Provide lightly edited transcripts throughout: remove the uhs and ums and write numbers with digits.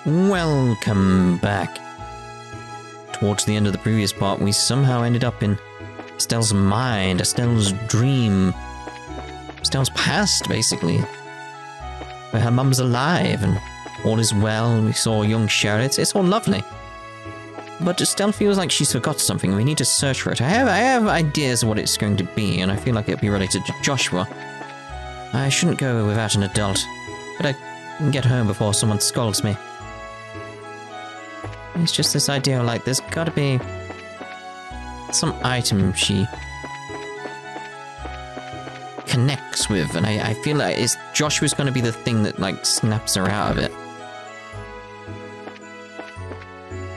Welcome back. Towards the end of the previous part, we somehow ended up in Estelle's mind, Estelle's dream, Estelle's past, basically. Where her mum's alive and all is well, and we saw young Sharon. It's all lovely. But Estelle feels like she's forgot something. We need to search for it. I have ideas of what it's going to be, and I feel like it'll be related to Joshua. I shouldn't go without an adult, but I can get home before someone scolds me. It's just this idea, like, there's gotta be some item she connects with, and I feel like Joshua's gonna be the thing that, like, snaps her out of it.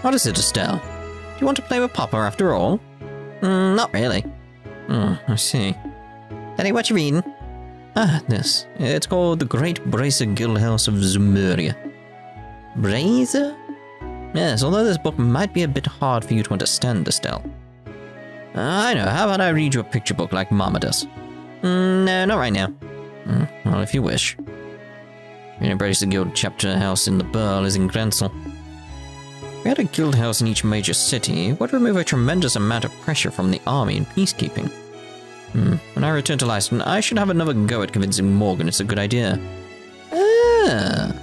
What is it, Estelle? Do you want to play with Papa after all? Not really. Oh, I see. Daddy, what you reading? Ah, this. It's called The Great Bracer Guildhouse of Zemuria. Bracer? Yes, although this book might be a bit hard for you to understand, Estelle. I know, how about I read you a picture book like Mama does? No, not right now. Well, if you wish. Bracer Guild Chapter House in Liberl is in Grensel. If we had a guild house in each major city, it would remove a tremendous amount of pressure from the army and peacekeeping. When I return to Leicester, I should have another go at convincing Morgan it's a good idea. Ah.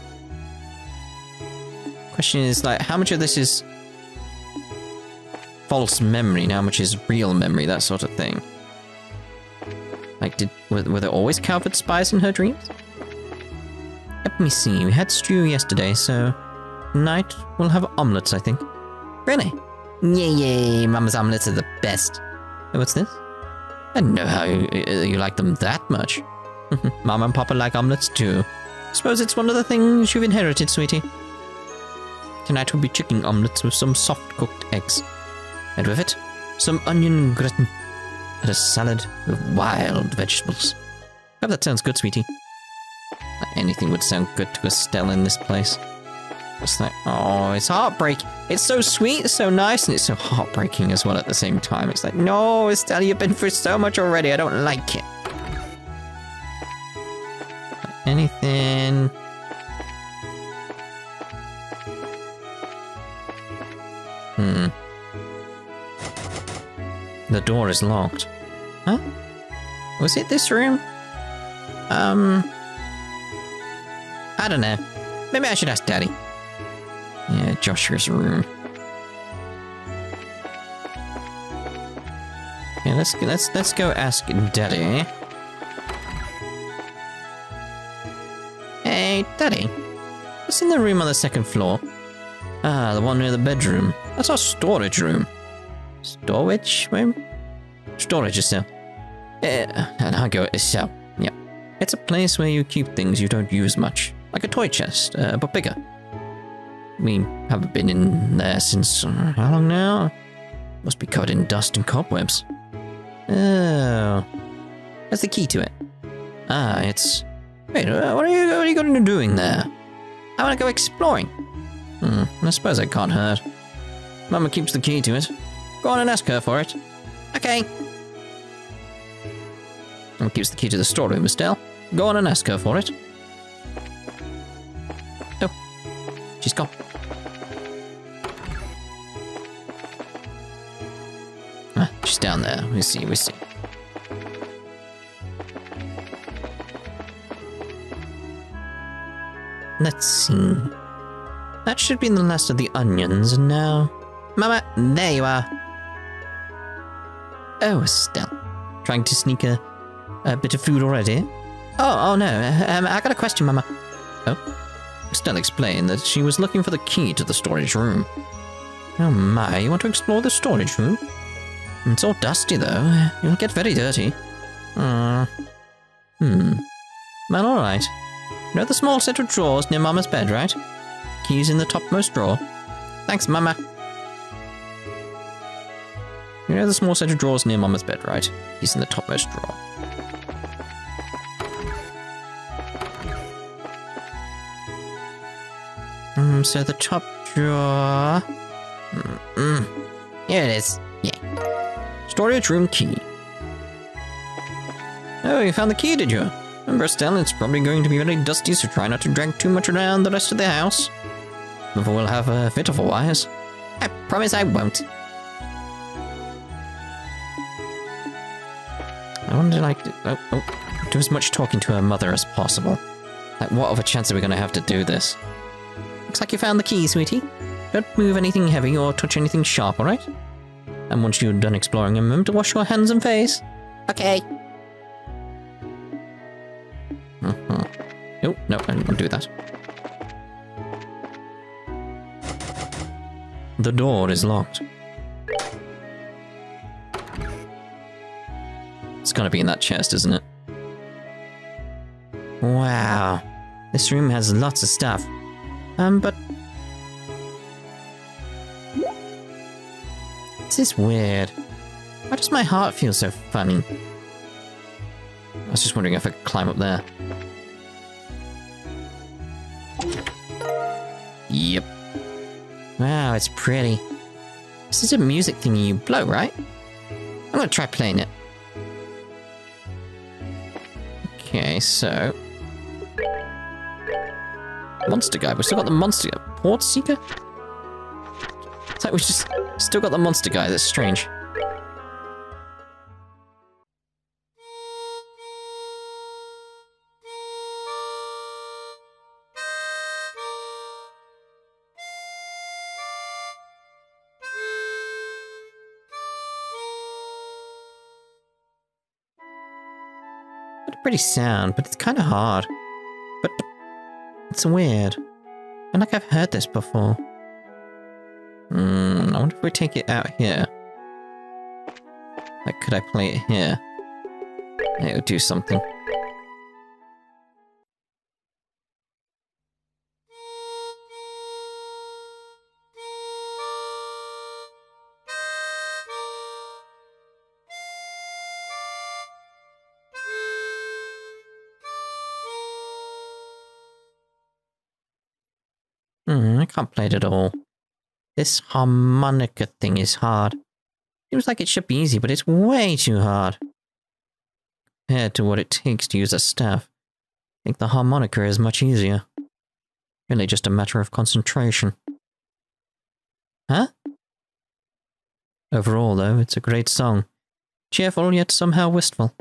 Question is, like, how much of this is false memory and how much is real memory, that sort of thing. Like, were there always coward spies in her dreams? Let me see, we had stew yesterday, so tonight we'll have omelets, I think. Really? Yay, Mama's omelets are the best. Hey, what's this? I don't know how you like them that much. Mama and Papa like omelets too. Suppose it's one of the things you've inherited, sweetie. Tonight we'll be chicken omelets with some soft-cooked eggs. And with it, some onion gratin. And a salad with wild vegetables. Hope that sounds good, sweetie. Anything would sound good to Estelle in this place. It's like, oh, it's heartbreak. It's so sweet, it's so nice, and it's so heartbreaking as well at the same time. It's like, no, Estelle, you've been through so much already, I don't like it. Anything... The door is locked. Huh? Was it this room? I don't know. Maybe I should ask Daddy. Yeah, Joshua's room. Yeah, let's go ask Daddy. Hey, Daddy. What's in the room on the second floor? Ah, the one near the bedroom. That's our storage room. Storage room? Storage is so. And I'll go with so. Yeah. It's a place where you keep things you don't use much. Like a toy chest, but bigger. We haven't been in there since, how long now? Must be covered in dust and cobwebs. Oh. That's the key to it. Ah, it's... Wait, what are you going to be doing there? I want to go exploring. I suppose that can't hurt. Mama keeps the key to it. Go on and ask her for it. Okay. Mama keeps the key to the storeroom, Estelle. Go on and ask her for it. Oh. She's gone. Ah, she's down there. We see. Let's see. That should be the last of the onions, and now... Mama, there you are. Oh, Estelle. Trying to sneak a bit of food already? Oh no, I got a question, Mama. Oh? Estelle explained that she was looking for the key to the storage room. Oh my, you want to explore the storage room? It's all dusty, though. You'll get very dirty. Well, alright. You know the small set of drawers near Mama's bed, right? Key's in the topmost drawer. Thanks, Mama. You know the small set of drawers near Mama's bed, right? Key's in the topmost drawer. So the top drawer... Here it is. Yeah. Storage room key. Oh, you found the key, did you? Remember, Estelle, it's probably going to be very dusty, so try not to drag too much around the rest of the house. Mother will have a fit of wires. I promise I won't. I wonder, like, do as much talking to her mother as possible. Like, what other chance are we going to have to do this? Looks like you found the key, sweetie. Don't move anything heavy or touch anything sharp, alright? And once you're done exploring, remember to wash your hands and face. Okay. Oh, no, I didn't want to do that. The door is locked. It's gotta be in that chest, isn't it? Wow. This room has lots of stuff. But... this is weird. Why does my heart feel so funny? I was just wondering if I could climb up there. Yep. Wow, it's pretty. This is a music thingy you blow, right? I'm gonna try playing it. Okay, so... monster guy. We've still got the monster guy. Port Seeker? It's like we've just still got the monster guy. That's strange. Pretty sound, but it's kind of hard. But it's weird. I feel like I've heard this before. I wonder if we take it out here. Like, could I play it here? It would do something. I can't play it at all. This harmonica thing is hard. Seems like it should be easy, but it's way too hard. Compared to what it takes to use a staff, I think the harmonica is much easier. Really just a matter of concentration. Huh? Overall, though, it's a great song. Cheerful yet somehow wistful.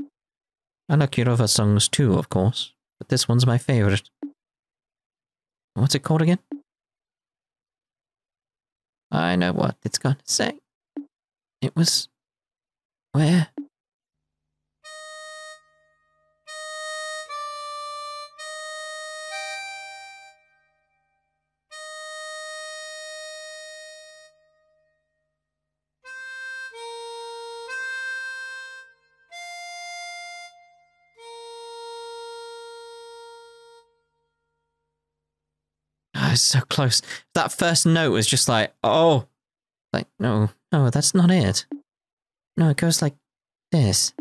I like your other songs too, of course, but this one's my favourite. What's it called again? I know what it's going to say. It was... where? So close. That first note was just like, oh. Like, no, that's not it. No, it goes like this.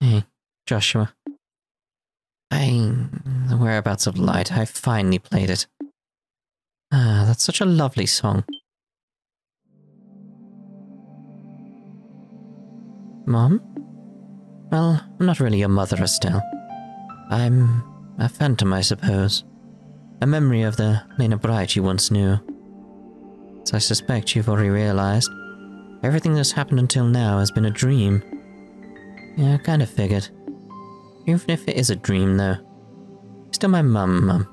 Hey, Joshua. The Whereabouts of Light, I finally played it. Ah, that's such a lovely song. Mom? Well, I'm not really your mother, Estelle. I'm a phantom, I suppose. A memory of the Lena Bright you once knew. As I suspect you've already realized, everything that's happened until now has been a dream. Yeah, I kind of figured. Even if it is a dream, though. Still my mum.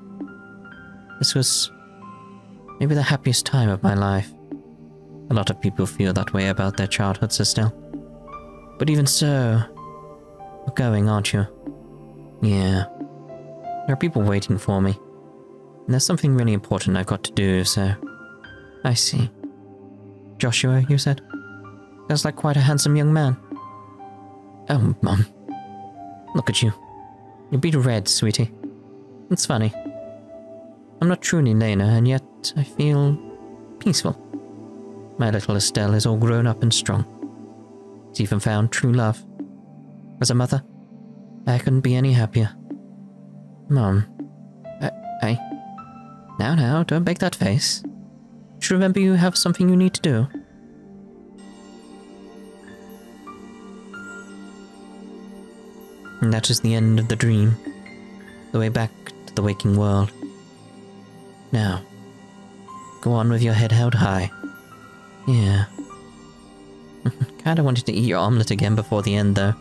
This was maybe the happiest time of my life. A lot of people feel that way about their childhoods, Estelle. But even so, you're going, aren't you? Yeah. There are people waiting for me. And there's something really important I've got to do, so... I see. Joshua, you said? Sounds like quite a handsome young man. Oh, Mum. Look at you. You beat red, sweetie. It's funny. I'm not truly Lena, and yet I feel peaceful. My little Estelle is all grown up and strong. She's even found true love. As a mother, I couldn't be any happier. Mom, Now, don't make that face. Just remember you have something you need to do. And that is the end of the dream. The way back to the waking world. Now, go on with your head held high. Yeah. Kinda wanted to eat your omelette again before the end, though.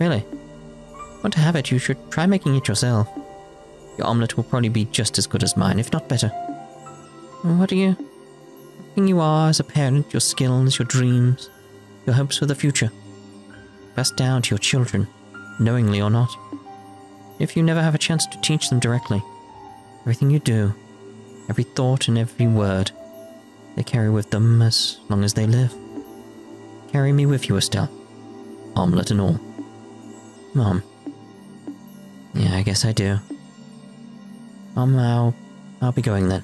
Really? Want to have it, you should try making it yourself. Your omelette will probably be just as good as mine, if not better. What do you... Everything you are as a parent, your skills, your dreams, your hopes for the future. Passed down to your children, knowingly or not. If you never have a chance to teach them directly, everything you do, every thought and every word, they carry with them as long as they live. Carry me with you, Estelle. Omelette and all. Mom. Yeah, I guess I do. Mom, I'll be going then.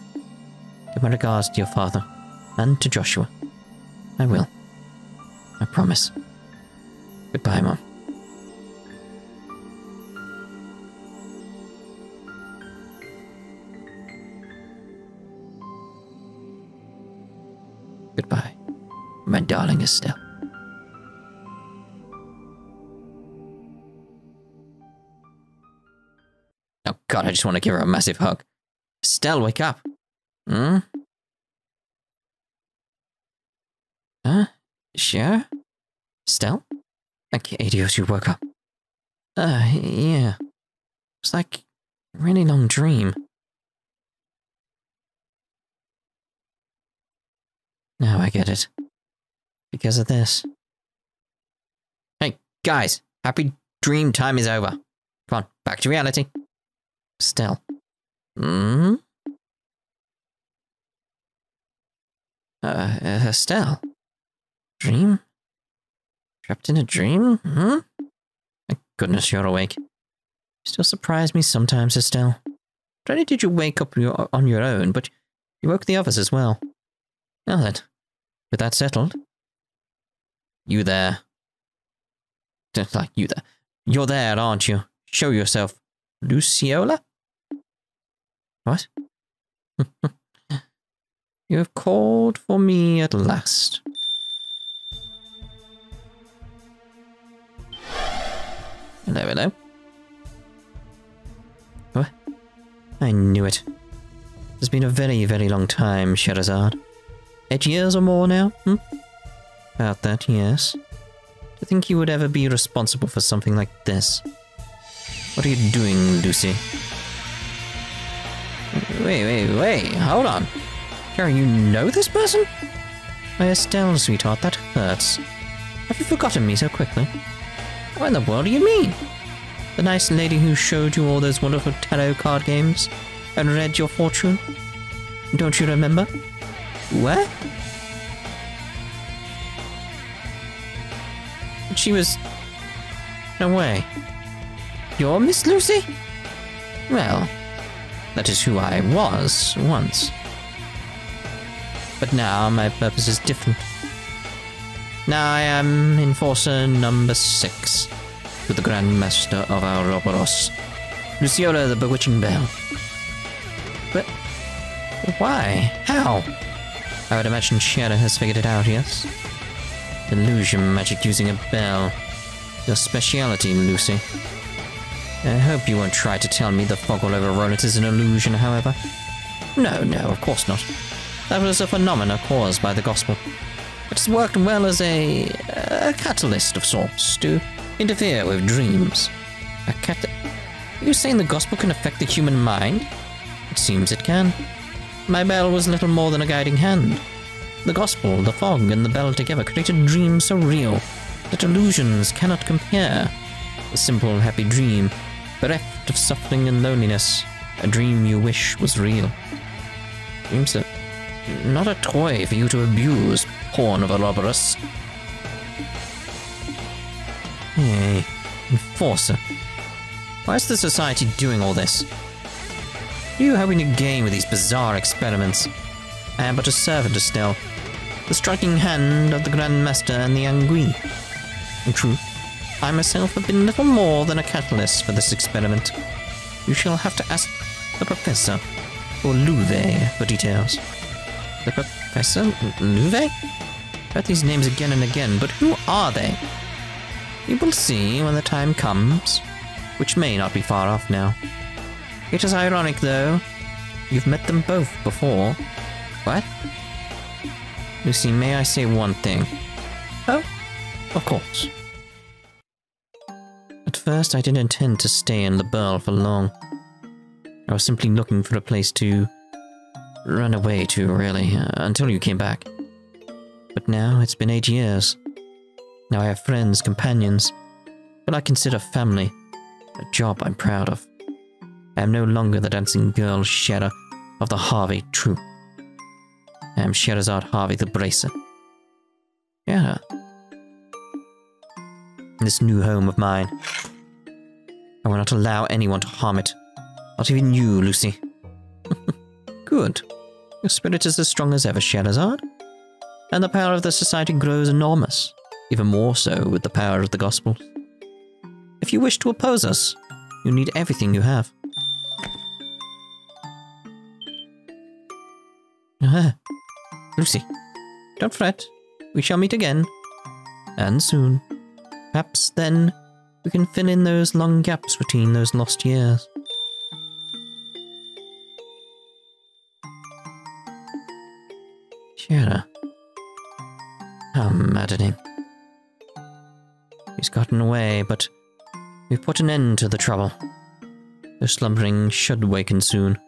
Give my regards to your father, and to Joshua. I will. I promise. Goodbye, Mom. Goodbye, my darling Estelle. Oh God, I just want to give her a massive hug. Estelle, wake up. Hmm? Huh? Sure? Estelle? Okay, idiot, you woke up. Yeah. It's like a really long dream. Now I get it. Because of this. Hey, guys! Happy dream time is over. Come on, back to reality. Estelle. Hmm? Estelle? Dream? Trapped in a dream? Hmm? Thank goodness you're awake. You still surprise me sometimes, Estelle. Not only did you wake up on your own, but you woke the others as well. Now then, with that settled... You there. Just like you there. You're there, aren't you? Show yourself. Luciola? What? You have called for me at last. Hello, hello. What? I knew it. It's been a very, very long time, Sherazade. 8 years or more now, hmm? About that, yes. To think you would ever be responsible for something like this. What are you doing, Lucy? Wait, hold on. Kara, you know this person? Why, Estelle, sweetheart, that hurts. Have you forgotten me so quickly? What in the world do you mean? The nice lady who showed you all those wonderful tarot card games and read your fortune? Don't you remember? What? She was... No way. You're Miss Lucy? Well, that is who I was once. But now my purpose is different. Now I am Enforcer number 6 to the Grand Master of Ouroborous, Luciola the Bewitching Bell. But why? How? I would imagine Shadow has figured it out, yes? Illusion magic using a bell. Your speciality, Lucy. I hope you won't try to tell me the fog all over Ronet is an illusion, however. No, of course not. That was a phenomena caused by the gospel. It has worked well as a catalyst of sorts to interfere with dreams. Are you saying the gospel can affect the human mind? It seems it can. My bell was little more than a guiding hand. The gospel, the fog, and the bell together created dreams so real that illusions cannot compare. A simple, happy dream, bereft of suffering and loneliness. A dream you wish was real. Dreams that... not a toy for you to abuse, pawn of Ouroborous. Hey, Enforcer. Why is the Society doing all this? What are you hoping to gain with these bizarre experiments? I am but a servant, Estelle. The striking hand of the Grand Master and the Angui. In truth, I myself have been little more than a catalyst for this experiment. You shall have to ask the Professor, or Louvet, for details. The Professor? Louvet? I've heard these names again and again, but who are they? You will see when the time comes, which may not be far off now. It is ironic, though. You've met them both before. What? Lucy, may I say one thing? Oh, of course. At first, I didn't intend to stay in Liberl for long. I was simply looking for a place to run away to, really, until you came back. But now, it's been 8 years. Now I have friends, companions, what I consider family, a job I'm proud of. I am no longer the dancing girl Shera of the Harvey troupe. I am Sherazade Harvey the Bracer. Yeah. This new home of mine. I will not allow anyone to harm it. Not even you, Lucy. Good. Your spirit is as strong as ever, Sherazade. And the power of the Society grows enormous. Even more so with the power of the Gospels. If you wish to oppose us, you need everything you have. Lucy, don't fret. We shall meet again. And soon. Perhaps then we can fill in those long gaps between those lost years. Shera. How maddening. He's gotten away, but we've put an end to the trouble. The slumbering should waken soon.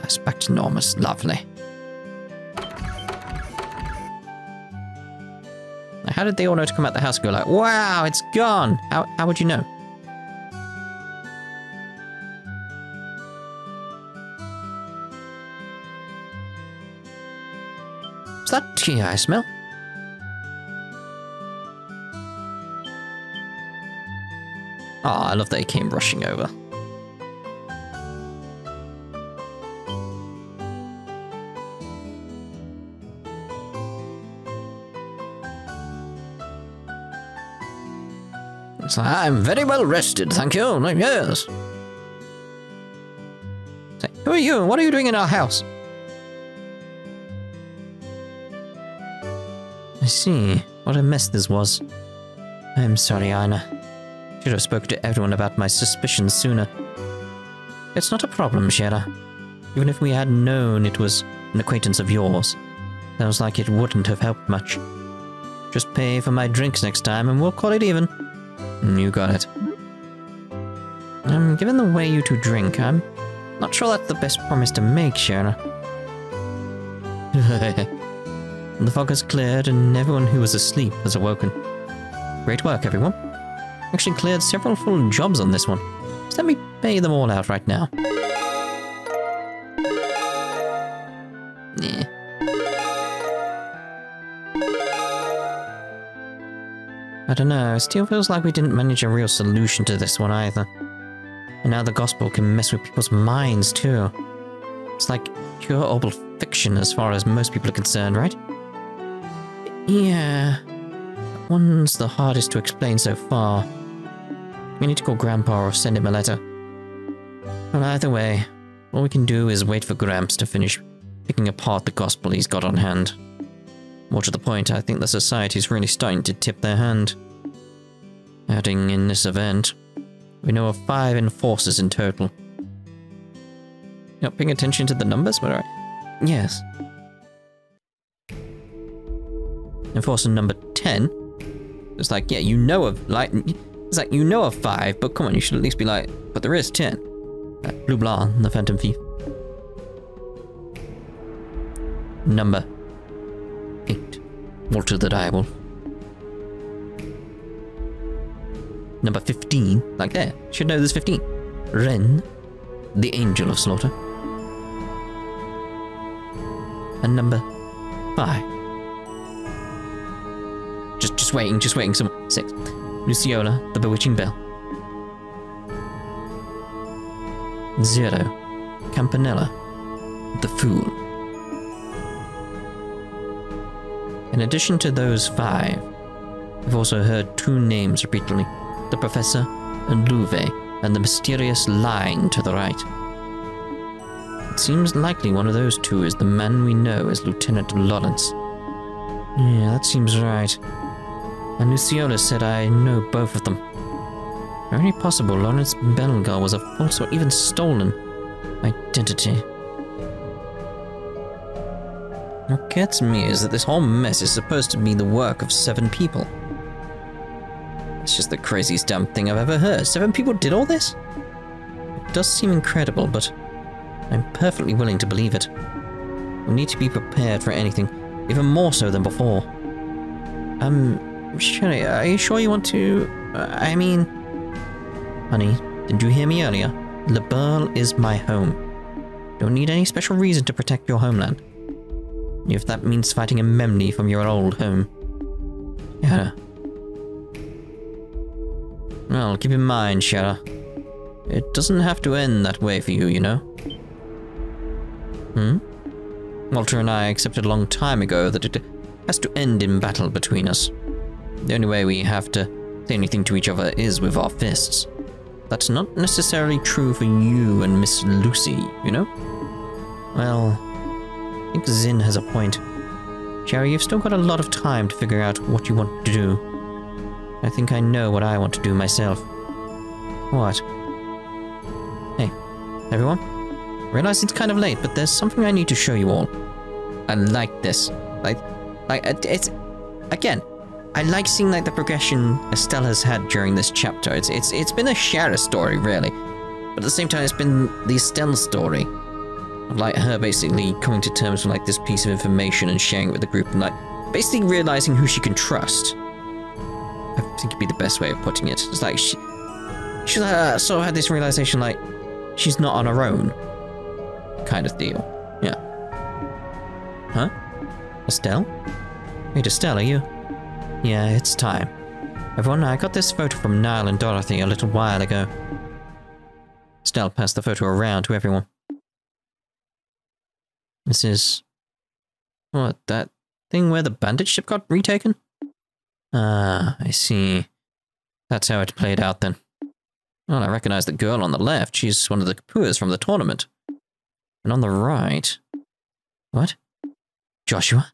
It's back to normal. Lovely. How did they all know to come out the house and go like, wow, it's gone? How would you know? Is that tea I smell? Oh, I love that he came rushing over. It's like, I'm very well rested, thank you. Like, yes. It's like, who are you? What are you doing in our house? I see. What a mess this was. I'm sorry, Aina. Should have spoken to everyone about my suspicions sooner. It's not a problem, Shera. Even if we had known it was an acquaintance of yours, sounds like it wouldn't have helped much. Just pay for my drinks next time and we'll call it even. You got it. Given the way you two drink, I'm not sure that's the best promise to make, Shera. The fog has cleared and everyone who was asleep has awoken. Great work, everyone. Actually cleared several full jobs on this one. Just let me pay them all out right now. Yeah. I don't know, it still feels like we didn't manage a real solution to this one either. And now the gospel can mess with people's minds too. It's like pure oral fiction as far as most people are concerned, right? Yeah. That one's the hardest to explain so far. We need to call Grandpa or send him a letter. Well, either way, all we can do is wait for Gramps to finish picking apart the gospel he's got on hand. More to the point, I think the Society's really starting to tip their hand. Adding in this event, we know of 5 enforcers in total. You're not paying attention to the numbers? But alright. Yes. Enforcer number 10? It's like, yeah, you know of, like, it's like, you know of 5, but come on, you should at least be like, but there is 10. Blue Blanc, the Phantom Thief. Number 8. Walter the Direwolf. Number 15, like there. Should know there's 15. Ren, the Angel of Slaughter. And number 5. Just waiting, some 6. Luciola, the bewitching bell. 0. Campanella, the fool. In addition to those 5, I've also heard 2 names repeatedly. The Professor and Louve, and the mysterious line to the right. It seems likely one of those 2 is the man we know as Lieutenant Lawrence. Yeah, that seems right. And Luciola said I know both of them. Very possible Lawrence Belgar was a false or even stolen identity. What gets me is that this whole mess is supposed to be the work of 7 people. It's just the craziest damn thing I've ever heard. 7 people did all this? It does seem incredible, but I'm perfectly willing to believe it. We'll need to be prepared for anything, even more so than before. Sherry, are you sure you want to... I mean... Honey, did you hear me earlier? Liberl is my home. Don't need any special reason to protect your homeland. If that means fighting a memory from your old home. Yeah. Well, keep in mind, Shara. It doesn't have to end that way for you, you know? Walter and I accepted a long time ago that it has to end in battle between us. The only way we have to say anything to each other is with our fists. That's not necessarily true for you and Miss Lucy, you know? Well, I think Zin has a point. Sherry, you've still got a lot of time to figure out what you want to do. I think I know what I want to do myself. What? Hey, everyone? I realize it's kind of late, but there's something I need to show you all. I like this. It's... Again, I like seeing like the progression Estelle has had during this chapter. It's been a Shara story, really. But at the same time, it's been the Estelle story. Of like her basically coming to terms with like this piece of information and sharing it with the group and like basically realizing who she can trust. I think it'd be the best way of putting it. It's like she sort of had this realization like she's not on her own kind of deal. Yeah. Huh? Estelle? Wait, Estelle, are you? Yeah, it's time. Everyone, I got this photo from Niall and Dorothy a little while ago. Estelle passed the photo around to everyone. This is... What, that thing where the bandit ship got retaken? Ah, I see. That's how it played out then. Well, I recognize the girl on the left. She's one of the Kapuas from the tournament. And on the right... What? Joshua?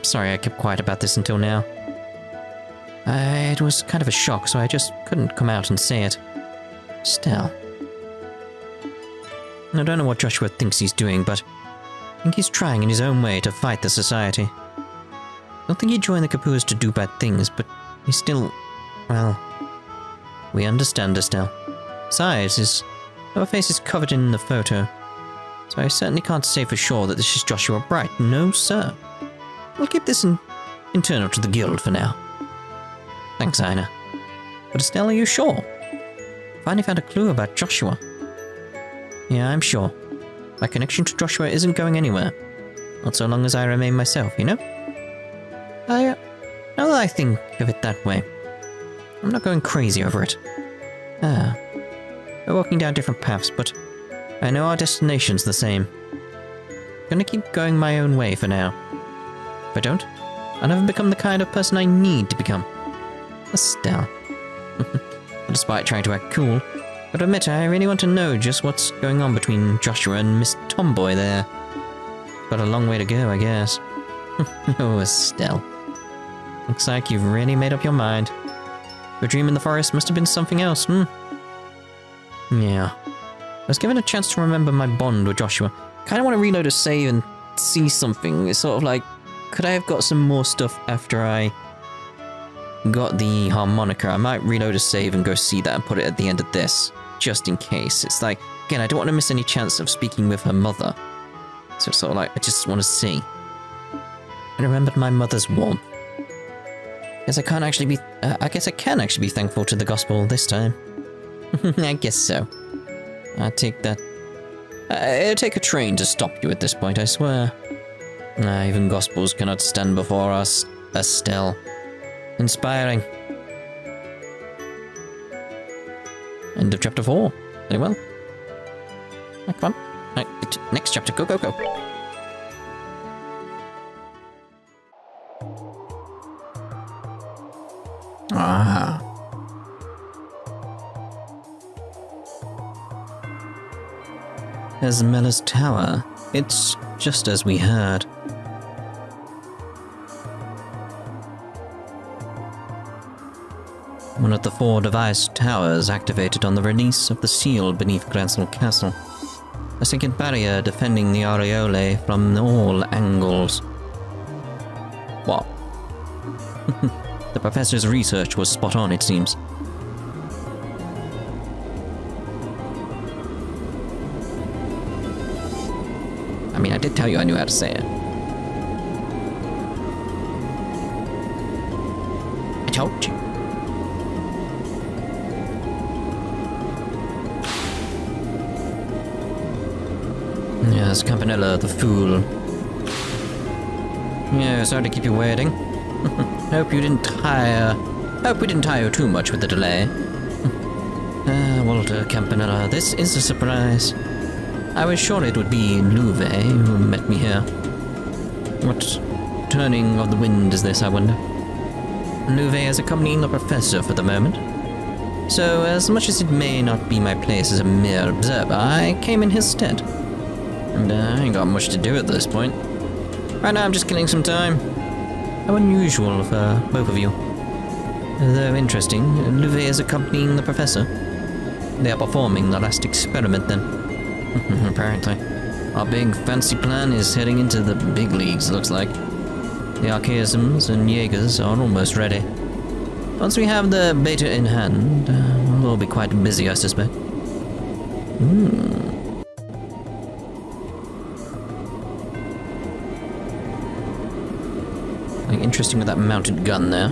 Sorry I kept quiet about this until now. It was kind of a shock, so I just couldn't come out and say it. Still. I don't know what Joshua thinks he's doing, but I think he's trying in his own way to fight the society. I don't think he joined the Kapuas to do bad things, but he's still... Well... We understand, Estelle. Besides, her face is covered in the photo, so I certainly can't say for sure that this is Joshua Bright. No, sir. We'll keep this internal to the guild for now. Thanks, Ina. But Estelle, are you sure? Finally found a clue about Joshua. Yeah, I'm sure. My connection to Joshua isn't going anywhere. Not so long as I remain myself, you know? Now that I think of it that way, I'm not going crazy over it. We're walking down different paths, but I know our destination's the same. I'm gonna keep going my own way for now. If I don't, I'll never become the kind of person I need to become. Estelle. Despite trying to act cool, but admit I really want to know just what's going on between Joshua and Miss Tomboy there. Got a long way to go, I guess. Oh, Estelle. Looks like you've really made up your mind. Your dream in the forest must have been something else, Yeah. I was given a chance to remember my bond with Joshua. Kind of want to reload a save and see something. It's sort of like, could I have got some more stuff after I got the harmonica? I might reload a save and go see that and put it at the end of this, just in case. It's like, again, I don't want to miss any chance of speaking with her mother. So it's sort of like, I just want to see. I remembered my mother's warmth. I guess I can actually be thankful to the gospel this time. I guess so. I take that It'll take a train to stop you at this point, I swear. Even Gospels cannot stand before us, Estelle. Inspiring. End of chapter 4. Very well. Right, come on. Right, next chapter. Go, go, go. Ah. Esmela's tower. It's just as we heard. One of the 4 device towers activated on the release of the seal beneath Gransel Castle. A second barrier defending the Aureole from all angles. What? The professor's research was spot on, it seems. I mean, I did tell you I knew how to say it. I told you. Yes, Campanella, the fool. Yeah, sorry to keep you waiting. Hope we didn't tire you too much with the delay. Walter Campanella, this is a surprise. I was sure it would be Louve who met me here. What turning of the wind is this, I wonder? Louve is accompanying the professor for the moment. So, as much as it may not be my place as a mere observer, I came in his stead. And I ain't got much to do at this point. Right now I'm just killing some time. How unusual for both of you. Though interesting, Louve is accompanying the professor. They are performing the last experiment then. Apparently. Our big fancy plan is heading into the big leagues, looks like. The Archaisms and Jaegers are almost ready. Once we have the beta in hand, we'll be quite busy, I suspect. Interesting with that mounted gun there.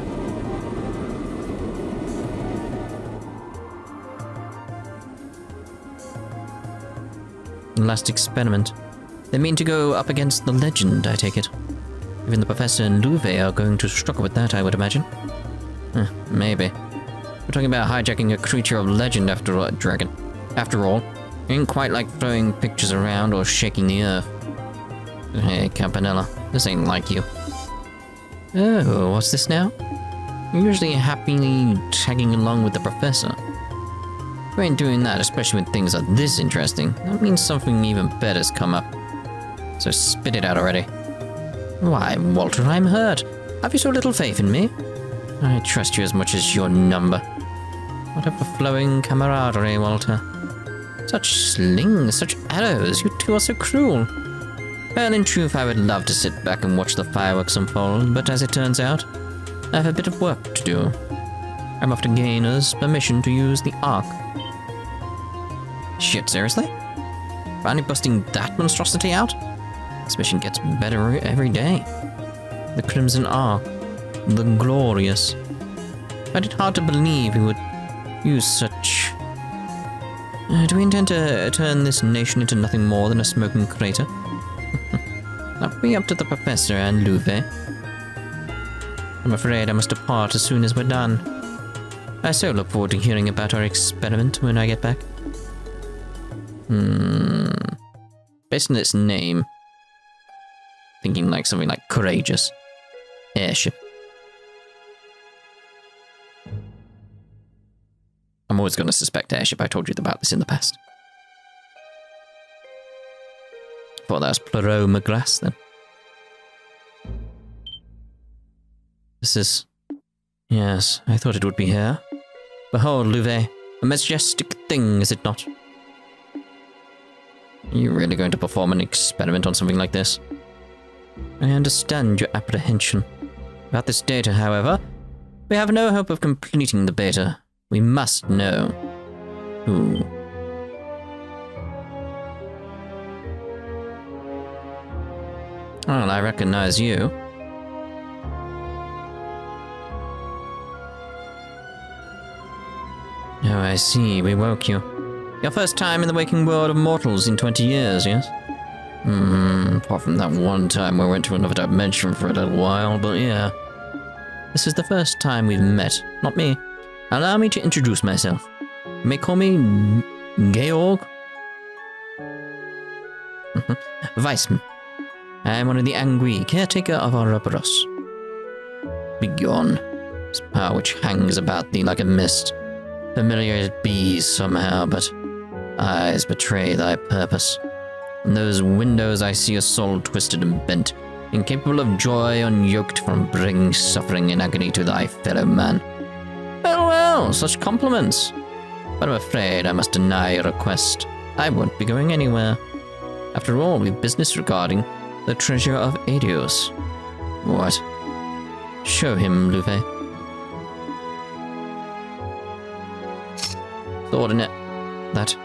Last experiment. They mean to go up against the legend, I take it. Even the professor and Louve are going to struggle with that, I would imagine. Maybe. We're talking about hijacking a creature of legend after all, dragon. After all, it ain't quite like throwing pictures around or shaking the earth. Hey, Campanella, this ain't like you. Oh, what's this now? You're usually happily tagging along with the professor. If we ain't doing that, especially when things are this interesting, that means something even better's come up. So spit it out already. Why, Walter, I'm hurt. Have you so little faith in me? I trust you as much as your number. What a flowing camaraderie, Walter. Such slings, such arrows, you two are so cruel. Well, in truth, I would love to sit back and watch the fireworks unfold, but as it turns out, I have a bit of work to do. I'm off to Gainer's permission to use the Ark. Shit, seriously? Finally busting that monstrosity out? This mission gets better every day. The Crimson Ark. The Glorious. I find it hard to believe he would use such... do we intend to turn this nation into nothing more than a smoking crater? That'll be up to the professor and Louve. I'm afraid I must depart as soon as we're done. I so look forward to hearing about our experiment when I get back. Based on its name, thinking like something like courageous. Airship. I'm always going to suspect airship. I told you about this in the past. Thought that was Poirot McGrath then. This is... Yes, I thought it would be here. Behold, Louve, a majestic thing, is it not? Are you really going to perform an experiment on something like this? I understand your apprehension. About this data, however, we have no hope of completing the beta. We must know who. Well, I recognize you. Oh, I see. We woke you. Your first time in the waking world of mortals in 20 years, yes? Apart from that one time we went to another dimension for a little while, but yeah. This is the first time we've met, not me. Allow me to introduce myself. You may call me Georg. Weissman. I am one of the Angui, caretaker of Ouroborous. Begone. This power which hangs about thee like a mist. Familiar it be somehow, but eyes betray thy purpose. In those windows I see a soul twisted and bent, incapable of joy, unyoked from bringing suffering and agony to thy fellow man. Well, well, such compliments. But I'm afraid I must deny your request. I won't be going anywhere. After all, we've business regarding the treasure of Adios. What? Show him, Lupe. Thought in it. That.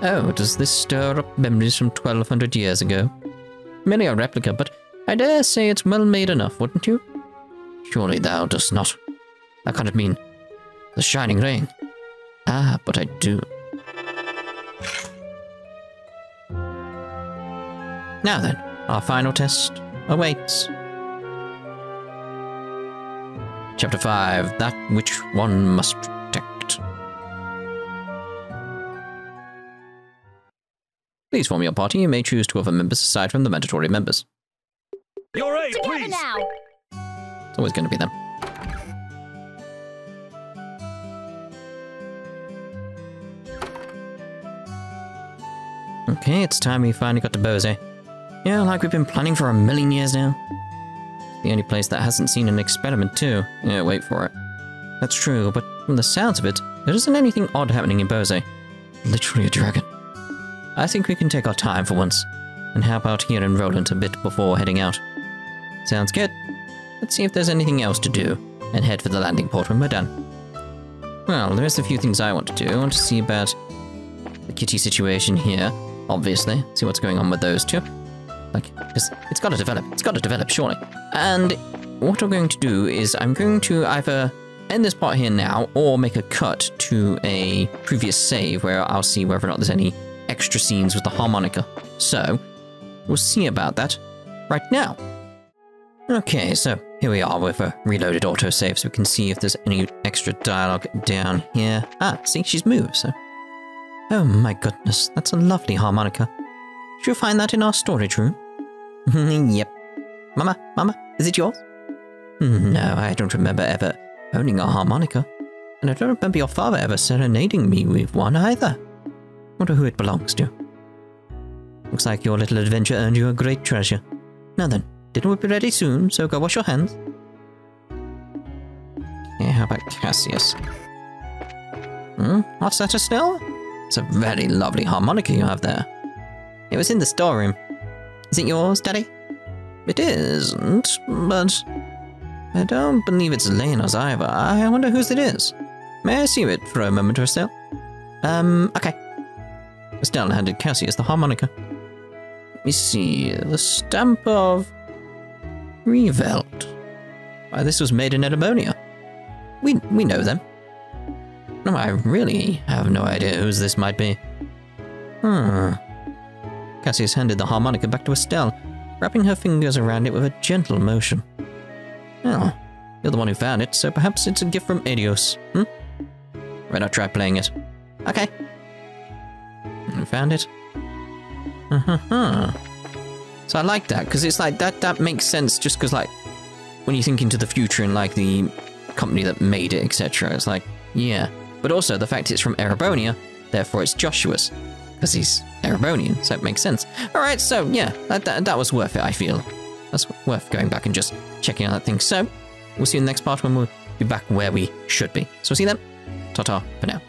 Oh, does this stir up memories from 1200 years ago? Merely a replica, but I dare say it's well made enough, wouldn't you? Surely thou dost not. I can't mean the shining ring. Ah, but I do. Now then, our final test awaits. Chapter 5, That Which One Must Protect. Please form your party. You may choose 2 other members aside from the mandatory members. Your aid, please! Now. It's always going to be them. Okay, it's time we finally got to Bose. Yeah, like we've been planning for a million years now. It's the only place that hasn't seen an experiment too. Yeah, wait for it. That's true, but from the sounds of it, there isn't anything odd happening in Bose. Literally a dragon. I think we can take our time for once, and help out here in Roland a bit before heading out. Sounds good. Let's see if there's anything else to do, and head for the landing port when we're done. Well, there's a few things I want to do. I want to see about the kitty situation here, obviously. See what's going on with those two. Like, because it's got to develop, surely. And what I'm going to do is I'm going to either end this part here now, or make a cut to a previous save where I'll see whether or not there's any extra scenes with the harmonica. So, we'll see about that right now. Okay, so here we are with a reloaded autosave, so we can see if there's any extra dialogue down here. Ah, see, she's moved, so... Oh my goodness, that's a lovely harmonica. Did you find that in our storage room? Yep. Mama, is it yours? No, I don't remember ever owning a harmonica. And I don't remember your father ever serenading me with one either. Wonder who it belongs to. Looks like your little adventure earned you a great treasure. Now then, dinner will be ready soon, so go wash your hands. Okay, how about Cassius? What's that, Estelle? It's a very lovely harmonica you have there. It was in the storeroom. Is it yours, Daddy? It isn't, but I don't believe it's Lena's either. I wonder whose it is. May I see it for a moment, Estelle? Okay. Estelle handed Cassius the harmonica. Let me see. The stamp of Revelt. Why, this was made in Edabonia. We know them. No, I really have no idea whose this might be. Cassius handed the harmonica back to Estelle, wrapping her fingers around it with a gentle motion. Well, you're the one who found it, so perhaps it's a gift from Adios, Why not try playing it? Okay. You found it? So I like that, because it's like, that makes sense just because, like, when you think into the future and, like, the company that made it, etc., it's like, yeah. But also, the fact it's from Erebronia, therefore it's Joshua's, because he's Erebonian, so it makes sense. Alright, so, yeah, that was worth it, I feel. That's worth going back and just checking out that thing. So, we'll see you in the next part when we'll be back where we should be. So, see you then. Ta-ta for now.